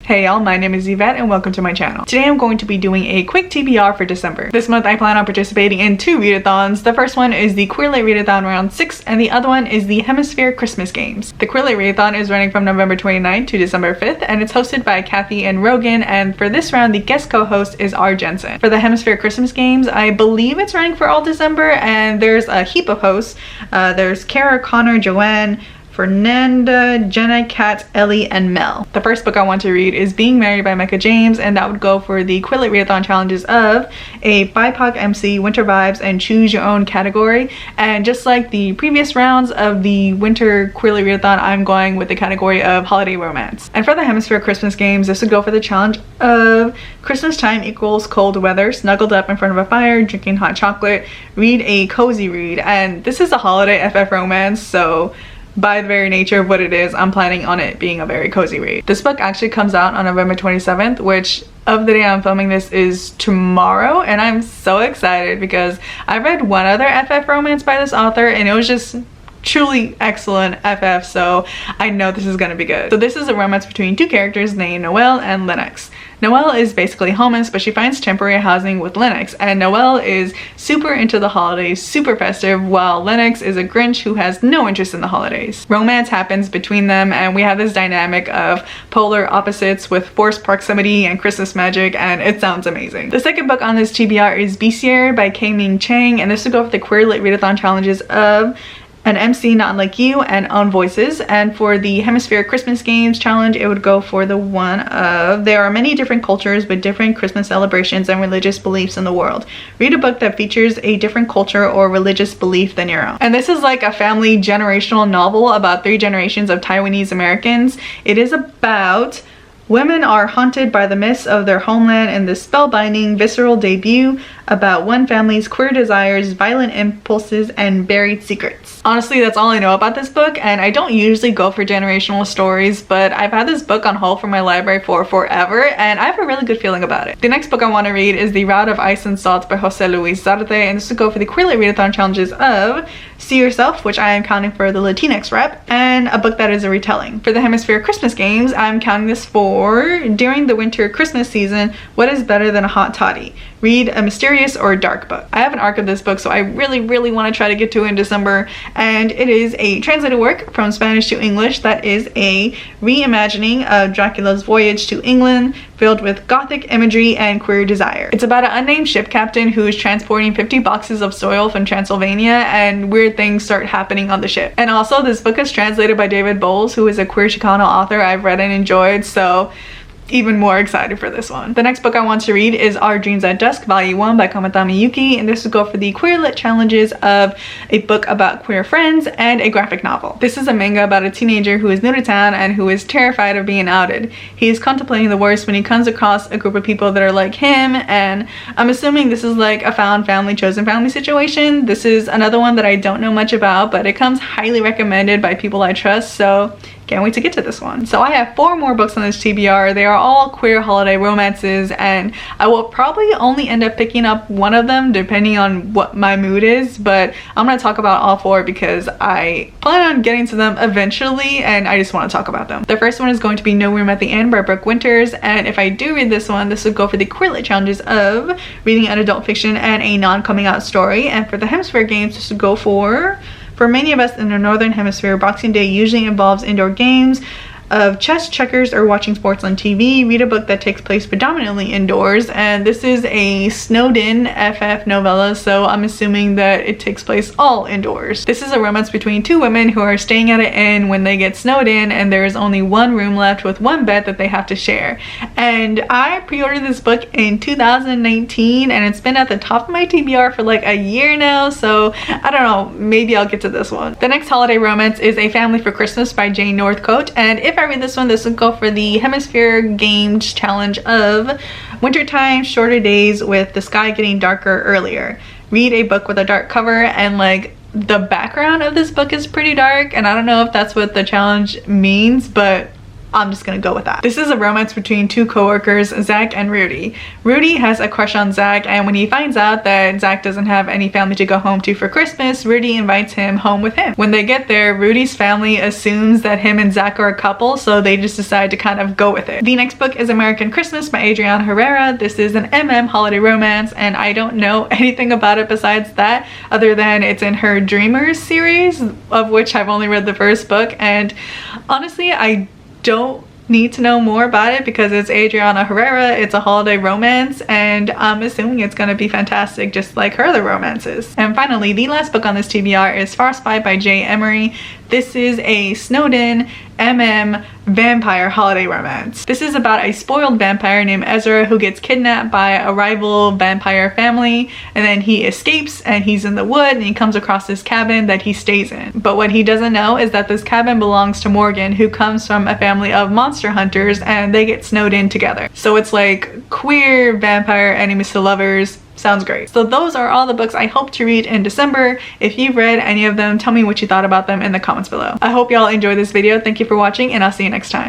Hey y'all, my name is Yvette and welcome to my channel. Today I'm going to be doing a quick TBR for December. This month I plan on participating in two readathons. The first one is the Queer Lit Readathon round 6 and the other one is the Hemisphere Christmas Games. The Queer Lit Readathon is running from November 29th to December 5th and it's hosted by Kathy and Rogan, and for this round the guest co-host is R. Jensen. For the Hemisphere Christmas Games, I believe it's running for all December and there's a heap of hosts. There's Kara, Connor, Joanne, Fernanda, Jenna, Kat, Ellie, and Mel. The first book I want to read is Being Married by Micah James, and that would go for the Queer Lit Readathon challenges of a BIPOC MC, Winter Vibes, and Choose Your Own category. And just like the previous rounds of the Winter Queer Lit Readathon, I'm going with the category of Holiday Romance. And for the Hemisphere Christmas Games, this would go for the challenge of Christmas time equals cold weather, snuggled up in front of a fire, drinking hot chocolate, read a cozy read. And this is a holiday FF romance, so by the very nature of what it is, I'm planning on it being a very cozy read. This book actually comes out on November 27th, which of the day I'm filming this is tomorrow, and I'm so excited because I read one other FF romance by this author and it was just truly excellent FF, so I know this is gonna be good. So this is a romance between two characters named Noelle and Lennox. Noelle is basically homeless, but she finds temporary housing with Lennox, and Noelle is super into the holidays, super festive, while Lennox is a Grinch who has no interest in the holidays. Romance happens between them, and we have this dynamic of polar opposites with forced proximity and Christmas magic, and it sounds amazing. The second book on this TBR is Beidou by K-Ming Chang, and this will go for the Queer Lit Readathon challenges of An MC Not Like You and Own Voices. And for the Hemisphere Christmas Games challenge, it would go for the one of There are many different cultures with different Christmas celebrations and religious beliefs in the world. Read a book that features a different culture or religious belief than your own. And this is like a family generational novel about 3 generations of Taiwanese Americans. It is about women are haunted by the myths of their homeland in this spellbinding, visceral debut about one family's queer desires, violent impulses, and buried secrets. Honestly, that's all I know about this book, and I don't usually go for generational stories, but I've had this book on hold from my library for forever, and I have a really good feeling about it. The next book I want to read is The Route of Ice and Salt by Jose Luis Zarte, and this will go for the Queer Lit Readathon challenges of See Yourself, which I am counting for the Latinx rep, and a book that is a retelling. For the Hemisphere Christmas Games, I'm counting this for During the Winter Christmas Season, What is Better Than a Hot Toddy? Read a mysterious or a dark book. I have an arc of this book, so I really want to try to get to it in December, and it is a translated work from Spanish to English that is a reimagining of Dracula's voyage to England, filled with gothic imagery and queer desire. It's about an unnamed ship captain who is transporting 50 boxes of soil from Transylvania, and weird things start happening on the ship. And also, this book is translated by David Bowles, who is a queer Chicano author I've read and enjoyed, so even more excited for this one. The next book I want to read is Our Dreams at Dusk, Volume 1 by Kamatami Yuki, and this will go for the Queer Lit challenges of a book about queer friends and a graphic novel. This is a manga about a teenager who is new to town and who is terrified of being outed. He is contemplating the worst when he comes across a group of people that are like him, and I'm assuming this is like a found family, chosen family situation. This is another one that I don't know much about, but it comes highly recommended by people I trust, so can't wait to get to this one. So I have 4 more books on this TBR. They are all queer holiday romances, and I will probably only end up picking up one of them depending on what my mood is, but I'm going to talk about all 4 because I plan on getting to them eventually and I just want to talk about them. The first one is going to be No Room at the End by Brooke Winters, and if I do read this one, this would go for the Queer Lit challenges of reading an adult fiction and a non-coming out story. And for the Hemisphere Games, this would go for many of us in the Northern Hemisphere, Boxing Day usually involves indoor games of chess, checkers, or watching sports on TV. Read a book that takes place predominantly indoors, and this is a snowed-in FF novella, so I'm assuming that it takes place all indoors. This is a romance between 2 women who are staying at an inn when they get snowed in, and there is only 1 room left with 1 bed that they have to share. And I pre-ordered this book in 2019, and it's been at the top of my TBR for like a year now, so I don't know, maybe I'll get to this one. The next holiday romance is A Family for Christmas by Jane Northcote, and if I read this one, this will go for the Hemisphere Games challenge of wintertime, shorter days with the sky getting darker earlier. Read a book with a dark cover, and like the background of this book is pretty dark, and I don't know if that's what the challenge means, but I'm just gonna go with that. This is a romance between two coworkers, Zach and Rudy. Rudy has a crush on Zach, and when he finds out that Zach doesn't have any family to go home to for Christmas, Rudy invites him home with him. When they get there, Rudy's family assumes that him and Zach are a couple, so they just decide to kind of go with it. The next book is American Christmas by Adriana Herrera. This is an holiday romance, and I don't know anything about it besides that, other than it's in her Dreamers series, of which I've only read the first book, and honestly, I don't need to know more about it because it's Adriana Herrera, it's a holiday romance, and I'm assuming it's gonna be fantastic just like her other romances. And finally, the last book on this TBR is Frostbite by J. Emery. This is a Snowden vampire holiday romance. This is about a spoiled vampire named Ezra who gets kidnapped by a rival vampire family, and then he escapes and he's in the wood and he comes across this cabin that he stays in. But what he doesn't know is that this cabin belongs to Morgan, who comes from a family of monster hunters, and they get snowed in together. So it's like queer vampire enemies to lovers. Sounds great. So those are all the books I hope to read in December. If you've read any of them, tell me what you thought about them in the comments below. I hope y'all enjoyed this video. Thank you for watching, and I'll see you next time.